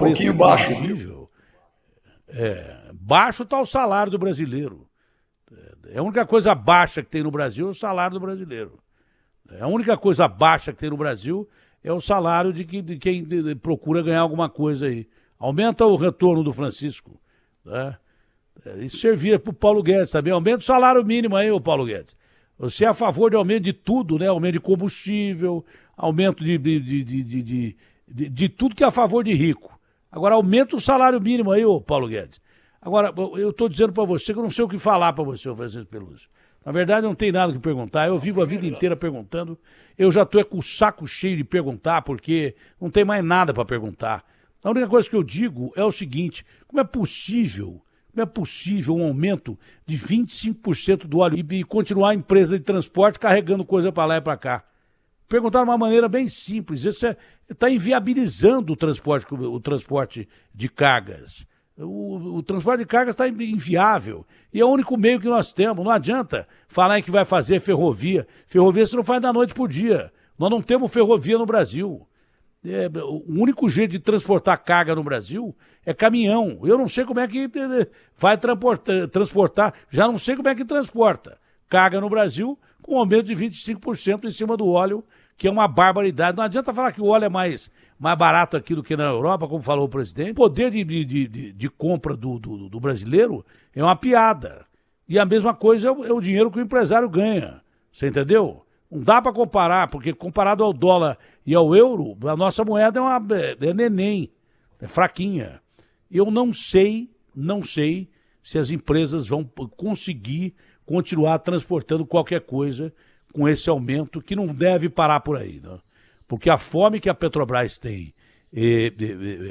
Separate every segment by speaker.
Speaker 1: preço
Speaker 2: pouquinho
Speaker 1: do
Speaker 2: baixo.
Speaker 1: combustível, baixo está o salário do brasileiro. A única coisa baixa que tem no Brasil é o salário do brasileiro. A única coisa baixa que tem no Brasil é o salário de quem procura ganhar alguma coisa aí. Aumenta o retorno do Francisco. Né? Isso servia para o Paulo Guedes também. Aumenta o salário mínimo aí, ô Paulo Guedes. Você é a favor de aumento de tudo, né? Aumento de combustível, aumento de tudo que é a favor de rico. Agora, aumenta o salário mínimo aí, ô Paulo Guedes. Agora, eu estou dizendo para você que eu não sei o que falar para você, ô Francisco Pelúcio. Na verdade, não tem nada que perguntar. Eu vivo a vida inteira perguntando. Eu já estou com o saco cheio de perguntar, porque não tem mais nada para perguntar. A única coisa que eu digo é o seguinte: como é possível um aumento de 25% do óleo e continuar a empresa de transporte carregando coisa para lá e para cá? Perguntar de uma maneira bem simples. Isso está inviabilizando o transporte de cargas. O transporte de cargas está inviável. E é o único meio que nós temos. Não adianta falar em que vai fazer ferrovia. Ferrovia você não faz da noite para o dia. Nós não temos ferrovia no Brasil. O único jeito de transportar carga no Brasil é caminhão. Eu não sei como é que vai transportar. Já não sei como é que transporta carga no Brasil com um aumento de 25% em cima do óleo, que é uma barbaridade. Não adianta falar que o óleo é mais barato aqui do que na Europa, como falou o presidente. O poder de compra do brasileiro é uma piada. E a mesma coisa é o dinheiro que o empresário ganha. Você entendeu? Não dá para comparar, porque comparado ao dólar e ao euro, a nossa moeda é neném, é fraquinha. Eu não sei se as empresas vão conseguir continuar transportando qualquer coisa com esse aumento, que não deve parar por aí, né? Porque a fome que a Petrobras tem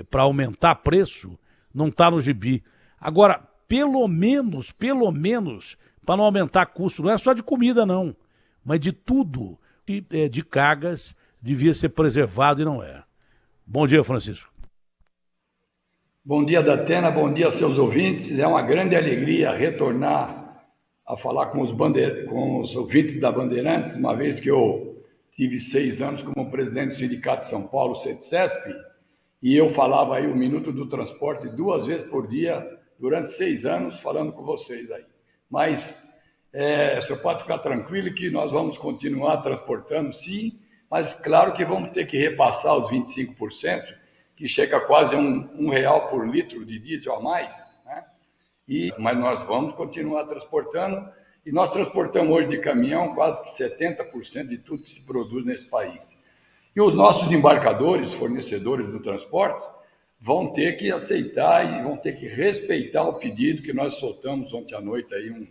Speaker 1: para aumentar preço não está no gibi. Agora, pelo menos, para não aumentar custo, não é só de comida, não, mas de tudo, de cargas, devia ser preservado e não é. Bom dia, Francisco.
Speaker 2: Bom dia, Datena, bom dia aos seus ouvintes. É uma grande alegria retornar a falar com os ouvintes da Bandeirantes, uma vez que eu tive 6 anos como presidente do Sindicato de São Paulo, CETCESP, e eu falava aí o Minuto do Transporte 2 vezes por dia, durante 6 anos, falando com vocês aí. Mas o senhor pode ficar tranquilo que nós vamos continuar transportando, sim, mas claro que vamos ter que repassar os 25%, que chega a quase R$ 1 por litro de diesel a mais, né? Mas nós vamos continuar transportando, e nós transportamos hoje de caminhão quase que 70% de tudo que se produz nesse país. E os nossos embarcadores, fornecedores do transporte, vão ter que aceitar e vão ter que respeitar o pedido que nós soltamos ontem à noite, aí,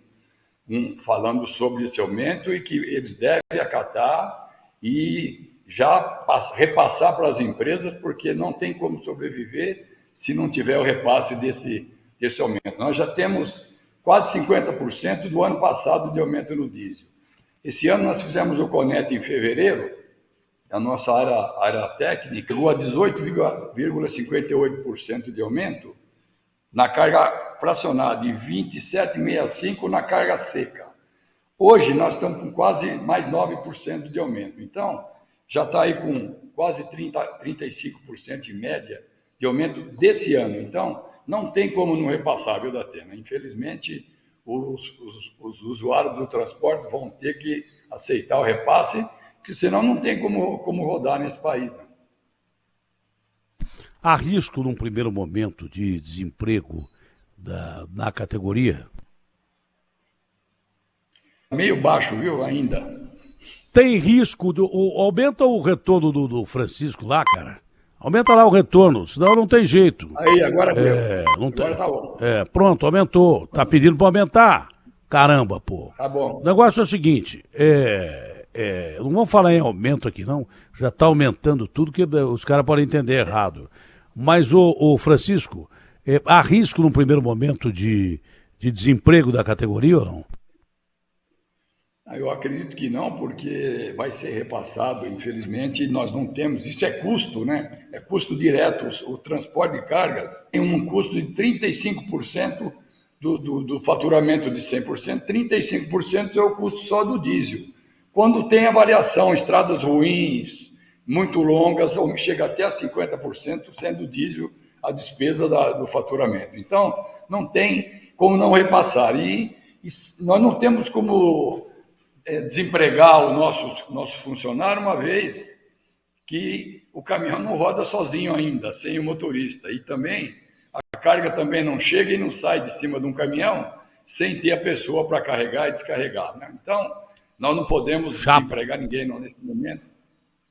Speaker 2: falando sobre esse aumento, e que eles devem acatar e já repassar para as empresas, porque não tem como sobreviver se não tiver o repasse desse aumento. Nós já temos quase 50% do ano passado de aumento no diesel. Esse ano nós fizemos o CONET em fevereiro, a nossa área técnica chegou a 18,58% de aumento na carga fracionada e 27,65% na carga seca. Hoje nós estamos com quase mais 9% de aumento. Então, já está aí com quase 35% em média de aumento desse ano. Então, não tem como não repassar, viu, Datena? Infelizmente, os usuários do transporte vão ter que aceitar o repasse, porque senão não tem como rodar nesse país, não.
Speaker 1: Há risco, num primeiro momento, de desemprego na categoria?
Speaker 2: Meio baixo, viu, ainda.
Speaker 1: Tem risco, aumenta o retorno do Francisco lá, cara. Aumenta lá o retorno, senão não tem jeito.
Speaker 2: Aí, agora deu.
Speaker 1: Agora
Speaker 2: tá bom.
Speaker 1: Pronto, aumentou. Tá pedindo para aumentar? Caramba, pô.
Speaker 2: Tá bom.
Speaker 1: O negócio é o seguinte, não vamos falar em aumento aqui, não. Já está aumentando tudo, que os caras podem entender errado. Mas, o Francisco, há risco num primeiro momento de desemprego da categoria ou não?
Speaker 2: Eu acredito que não, porque vai ser repassado, infelizmente, nós não temos, isso é custo, né? É custo direto, o transporte de cargas tem um custo de 35% do faturamento de 100%, 35% é o custo só do diesel. Quando tem a variação, estradas ruins, muito longas, chega até a 50%, sendo o diesel a despesa do faturamento. Então, não tem como não repassar. E nós não temos como desempregar o nosso funcionário, uma vez que o caminhão não roda sozinho ainda, sem o motorista. E também a carga também não chega e não sai de cima de um caminhão sem ter a pessoa para carregar e descarregar, né? Então, nós não podemos desempregar ninguém nesse momento.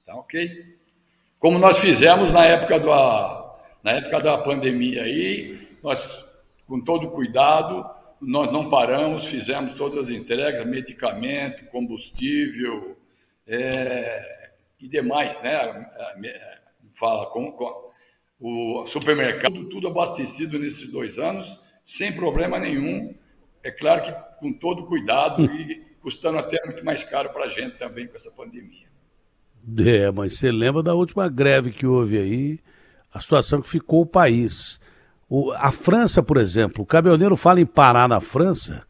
Speaker 2: Tá ok? Como nós fizemos na época da pandemia aí, nós, com todo cuidado, nós não paramos, fizemos todas as entregas, medicamento, combustível e demais, né? O supermercado, tudo abastecido nesses 2 anos, sem problema nenhum. É claro que com todo cuidado e custando até muito mais caro para a gente também com essa pandemia.
Speaker 1: Mas você lembra da última greve que houve aí, a situação que ficou o país. A França, por exemplo, o caminhoneiro fala em parar na França,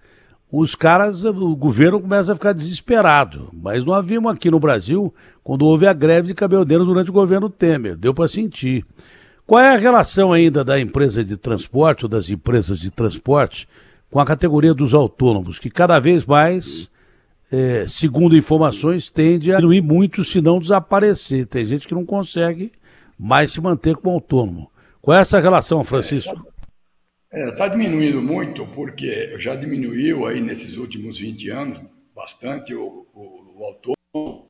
Speaker 1: os caras, o governo começa a ficar desesperado. Mas não havíamos aqui no Brasil, quando houve a greve de caminhoneiros durante o governo Temer, deu para sentir. Qual é a relação ainda da empresa de transporte ou das empresas de transporte com a categoria dos autônomos, que cada vez mais, segundo informações, tende a diminuir muito, se não desaparecer? Tem gente que não consegue mais se manter como autônomo. Qual é essa relação, Francisco?
Speaker 2: Está diminuindo muito, porque já diminuiu aí nesses últimos 20 anos bastante o autônomo.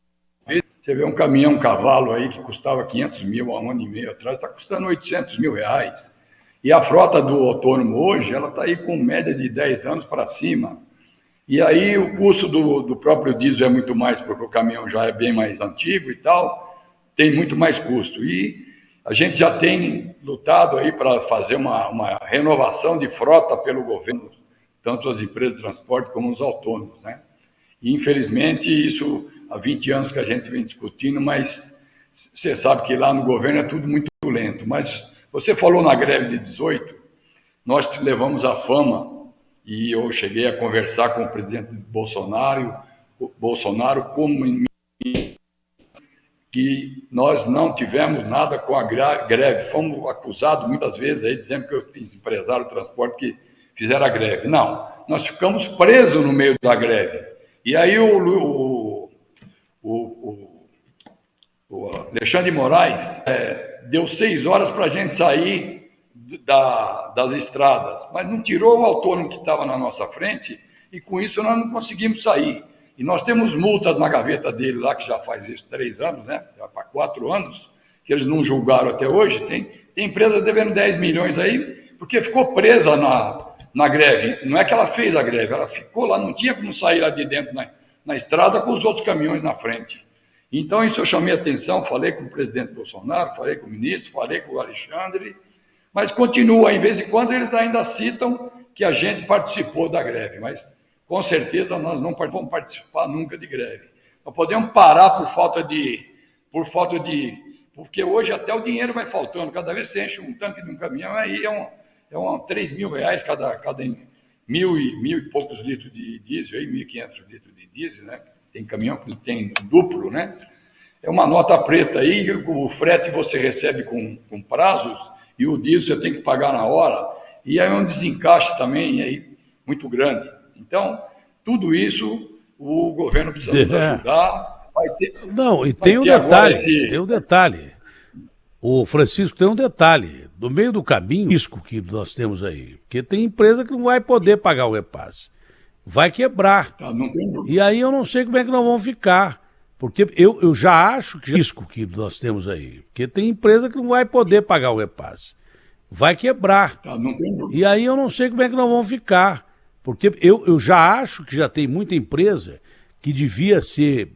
Speaker 2: Você vê um caminhão, um cavalo aí que custava 500 mil há 1 ano e meio atrás, está custando 800 mil reais. E a frota do autônomo hoje, ela está aí com média de 10 anos para cima. E aí o custo do próprio diesel é muito mais, porque o caminhão já é bem mais antigo e tal, tem muito mais custo. E a gente já tem lutado aí para fazer uma renovação de frota pelo governo, tanto as empresas de transporte como os autônomos, né? E infelizmente isso há 20 anos que a gente vem discutindo, mas você sabe que lá no governo é tudo muito lento. Mas você falou na greve de 18, nós levamos a fama, e eu cheguei a conversar com o presidente Bolsonaro como que nós não tivemos nada com a greve. Fomos acusados muitas vezes aí, dizendo que eu fiz empresário de transporte que fizeram a greve. Não, nós ficamos presos no meio da greve. E aí o Alexandre de Moraes deu 6 horas para a gente sair das estradas, mas não tirou o autônomo que estava na nossa frente, e com isso nós não conseguimos sair. E nós temos multas na gaveta dele lá, que já faz isso 3 anos, né? Já para 4 anos, que eles não julgaram até hoje. Tem empresa devendo 10 milhões aí, porque ficou presa na greve. Não é que ela fez a greve, ela ficou lá, não tinha como sair lá de dentro na estrada com os outros caminhões na frente. Então isso eu chamei a atenção, falei com o presidente Bolsonaro, falei com o ministro, falei com o Alexandre, mas continua, em vez em quando eles ainda citam que a gente participou da greve, mas com certeza nós não vamos participar nunca de greve. Nós podemos parar por falta de... Porque hoje até o dinheiro vai faltando. Cada vez que você enche um tanque de um caminhão, aí é 3 mil reais cada mil e poucos litros de diesel, aí 1.500 litros de diesel, né? Tem caminhão que tem duplo, né? É uma nota preta aí, o frete você recebe com prazos e o diesel você tem que pagar na hora. E aí é um desencaixe também aí muito grande. Então, tudo isso o governo precisa nos ajudar.
Speaker 1: Não, e tem um detalhe, tem um detalhe. O Francisco, tem um detalhe. No meio do caminho, risco que nós temos aí. Porque tem empresa que não vai poder pagar o repasse. Vai quebrar.
Speaker 2: Não tem...
Speaker 1: E aí eu não sei como é que nós vamos ficar. Porque eu já acho que risco que nós temos aí. Porque tem empresa que não vai poder pagar o repasse. Vai quebrar.
Speaker 2: Não tem...
Speaker 1: E aí eu não sei como é que nós vamos ficar. Porque eu já acho que já tem muita empresa que devia ser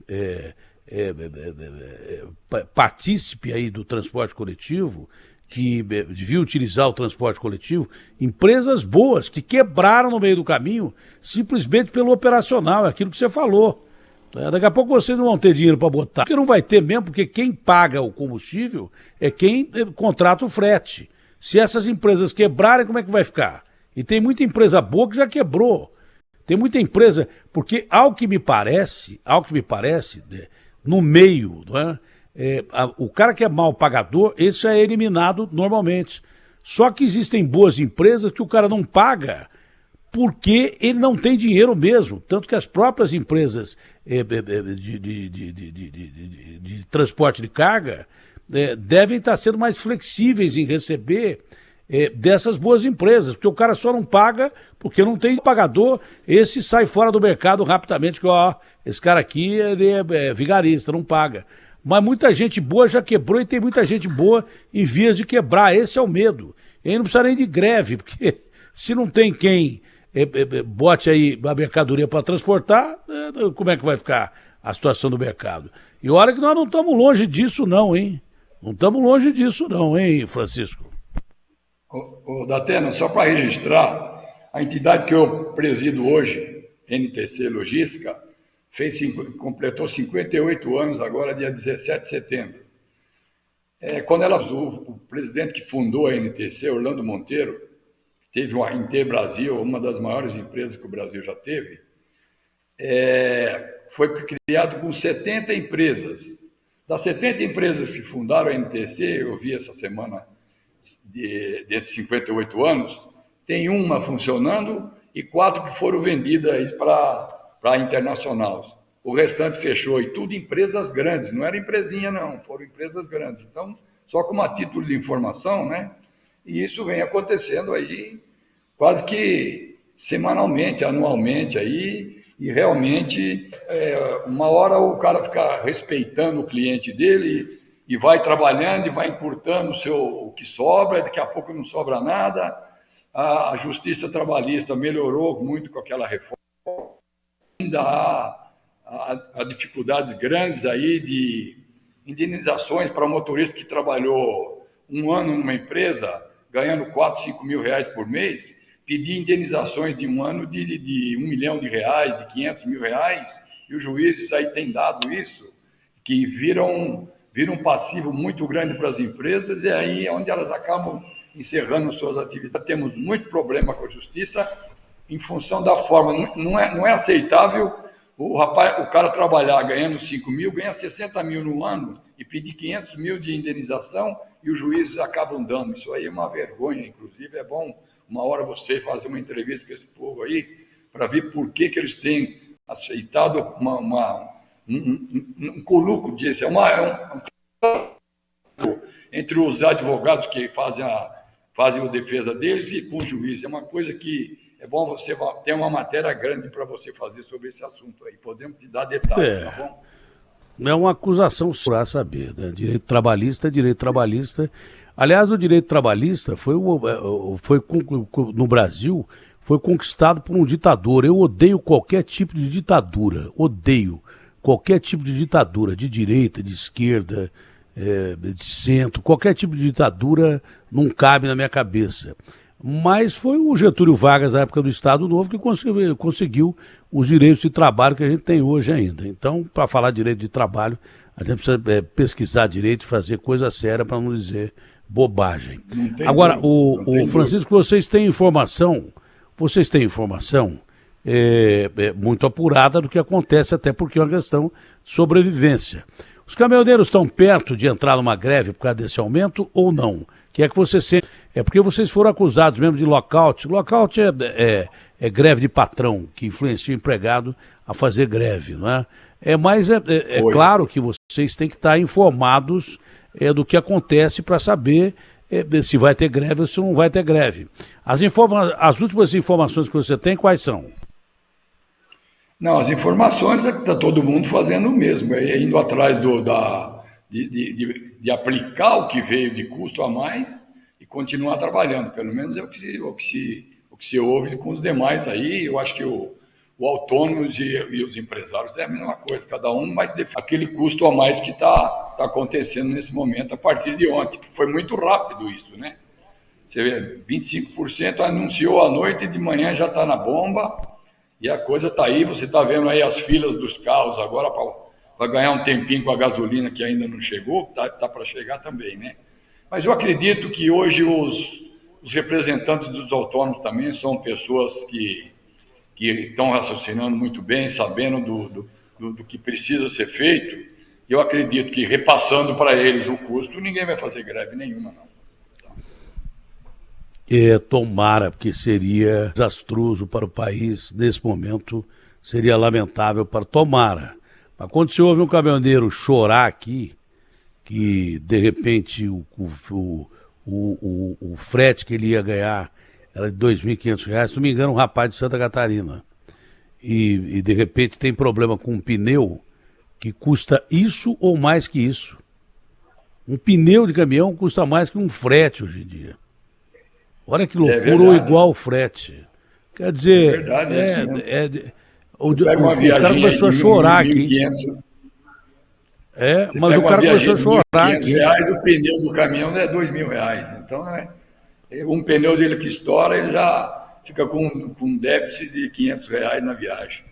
Speaker 1: partícipe aí do transporte coletivo, que devia utilizar o transporte coletivo, empresas boas que quebraram no meio do caminho simplesmente pelo operacional, é aquilo que você falou. Daqui a pouco vocês não vão ter dinheiro para botar, porque não vai ter mesmo, porque quem paga o combustível é quem contrata o frete. Se essas empresas quebrarem, como é que vai ficar? E tem muita empresa boa que já quebrou. Tem muita empresa, porque ao que me parece, no meio, não é? O cara que é mal pagador, esse é eliminado normalmente. Só que existem boas empresas que o cara não paga porque ele não tem dinheiro mesmo. Tanto que as próprias empresas de transporte de carga devem estar sendo mais flexíveis em receber dessas boas empresas, porque o cara só não paga porque não tem pagador, esse sai fora do mercado rapidamente, que ó, esse cara aqui ele é vigarista, não paga. Mas muita gente boa já quebrou e tem muita gente boa em vias de quebrar, esse é o medo. E aí não precisa nem de greve, porque se não tem quem bote aí a mercadoria para transportar, como é que vai ficar a situação do mercado? E olha que nós não estamos longe disso não, hein? Não estamos longe disso não, hein, Francisco?
Speaker 2: Datena, só para registrar, a entidade que eu presido hoje, NTC Logística, completou 58 anos agora, dia 17 de setembro. Quando o presidente que fundou a NTC, Orlando Monteiro, teve uma Inter Brasil, uma das maiores empresas que o Brasil já teve, foi criado com 70 empresas. Das 70 empresas que fundaram a NTC, eu vi essa semana, desses 58 anos, tem uma funcionando e 4 que foram vendidas para internacional. O restante fechou, e tudo empresas grandes, não era empresinha não, foram empresas grandes. Então, só como a título de informação, né? E isso vem acontecendo aí quase que semanalmente, anualmente aí, e realmente uma hora o cara fica respeitando o cliente dele e vai trabalhando e vai encurtando o que sobra, daqui a pouco não sobra nada. A Justiça Trabalhista melhorou muito com aquela reforma. Ainda há dificuldades grandes aí de indenizações para motorista que trabalhou um ano numa empresa, ganhando 4, 5 mil reais por mês, pedir indenizações de um ano de R$1 milhão, de 500 mil reais, e os juízes aí têm dado isso, que viram um passivo muito grande para as empresas, e aí é onde elas acabam encerrando suas atividades. Temos muito problema com a justiça em função da forma. Não é aceitável o cara trabalhar ganhando 5 mil, ganha 60 mil no ano e pedir 500 mil de indenização e os juízes acabam dando. Isso aí é uma vergonha, inclusive é bom uma hora você fazer uma entrevista com esse povo aí para ver por que eles têm aceitado um coluco disso. Entre os advogados que fazem a defesa deles e com o juiz. É uma coisa que é bom você ter uma matéria grande para você fazer sobre esse assunto aí. Podemos te dar detalhes, tá bom?
Speaker 1: É uma acusação para saber, né? Direito trabalhista é direito trabalhista. Aliás, o direito trabalhista no Brasil foi conquistado por um ditador. Eu odeio qualquer tipo de ditadura. Odeio qualquer tipo de ditadura, de direita, de esquerda, de centro. Qualquer tipo de ditadura não cabe na minha cabeça. Mas foi o Getúlio Vargas, na época do Estado Novo, que conseguiu os direitos de trabalho que a gente tem hoje ainda. Então, para falar direito de trabalho, a gente precisa pesquisar direito e fazer coisa séria, para não dizer bobagem. Agora, o Francisco, vocês têm informação muito apurada do que acontece, até porque é uma questão de sobrevivência. Os caminhoneiros estão perto de entrar numa greve por causa desse aumento ou não? Que é que você sente? É porque vocês foram acusados mesmo de lockout. Lockout é greve de patrão, que influencia o empregado a fazer greve, não é? Mas é claro que vocês têm que estar informados do que acontece para saber se vai ter greve ou se não vai ter greve. As últimas informações que você tem, quais são?
Speaker 2: Não, as informações é que está todo mundo fazendo o mesmo, indo atrás de aplicar o que veio de custo a mais e continuar trabalhando. Pelo menos é o que se ouve com os demais aí. Eu acho que o autônomos e os empresários é a mesma coisa, cada um mais aquele custo a mais que está acontecendo nesse momento a partir de ontem, que foi muito rápido isso, né? Você vê, 25% anunciou à noite e de manhã já está na bomba. E a coisa está aí, você está vendo aí as filas dos carros agora para ganhar um tempinho com a gasolina que ainda não chegou, está para chegar também, né? Mas eu acredito que hoje os representantes dos autônomos também são pessoas que estão raciocinando muito bem, sabendo do que precisa ser feito. Eu acredito que repassando para eles o custo, ninguém vai fazer greve nenhuma, não.
Speaker 1: Tomara, porque seria desastroso para o país nesse momento, seria lamentável para tomara. Mas quando se ouve um caminhoneiro chorar aqui, que de repente o frete que ele ia ganhar era de R$2.500, se não me engano, um rapaz de Santa Catarina, e de repente tem problema com um pneu que custa isso ou mais que isso. Um pneu de caminhão custa mais que um frete hoje em dia. Olha que loucura, ou igual o frete. Quer dizer, o cara começou a chorar aqui. Mas o cara começou a chorar aqui.
Speaker 2: O pneu do caminhão é R$2.000. Então, um pneu dele que estoura, ele já fica com um déficit de R$500 na viagem.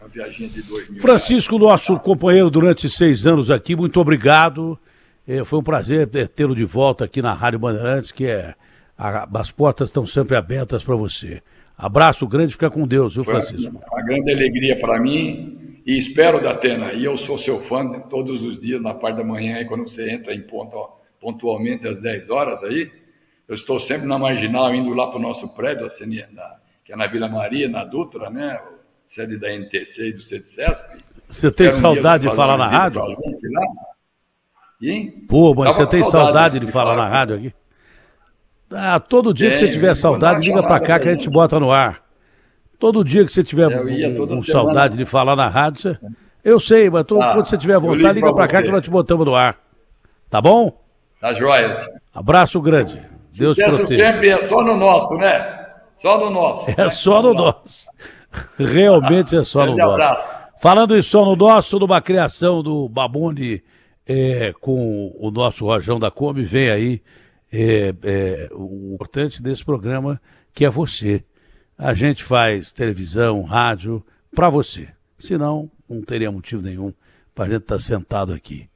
Speaker 2: Uma viagem de R$2.000.
Speaker 1: Francisco, nosso companheiro durante 6 anos aqui, muito obrigado. Foi um prazer tê-lo de volta aqui na Rádio Bandeirantes, que as portas estão sempre abertas para você. Abraço grande, fica com Deus, viu, Francisco?
Speaker 2: Uma grande alegria para mim e espero, Datena, e eu sou seu fã de todos os dias, na parte da manhã, aí, quando você entra em pontualmente às 10 horas aí, eu estou sempre na Marginal, indo lá para o nosso prédio, que é na Vila Maria, na Dutra, né, sede da NTC e do CETCESP.
Speaker 1: Você tem saudade de falar na rádio? Pô, mas você tem saudade de falar na rádio aqui? Todo dia que você tiver saudade, liga pra cá que a gente bota no ar. Todo dia que você tiver com saudade de falar na rádio, eu sei, mas quando você tiver vontade, liga pra cá que nós te botamos no ar. Tá bom?
Speaker 2: Tá joia.
Speaker 1: Abraço grande. Deus te proteja.
Speaker 2: Sempre é só no nosso, né? Só no nosso.
Speaker 1: É só no nosso. Realmente é só no nosso. Falando em só no nosso, numa criação do Babone com o nosso Rojão da Kombi, vem aí o importante desse programa, que é você. A gente faz televisão, rádio, para você. Senão, não teria motivo nenhum para a gente estar sentado aqui.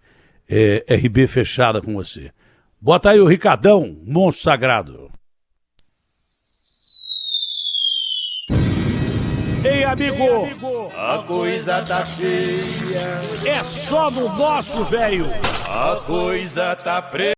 Speaker 1: RB fechada com você. Bota aí o Ricardão, monstro sagrado. Ei, amigo,
Speaker 3: a coisa tá feia.
Speaker 1: É só no nosso, velho.
Speaker 3: A coisa tá preta.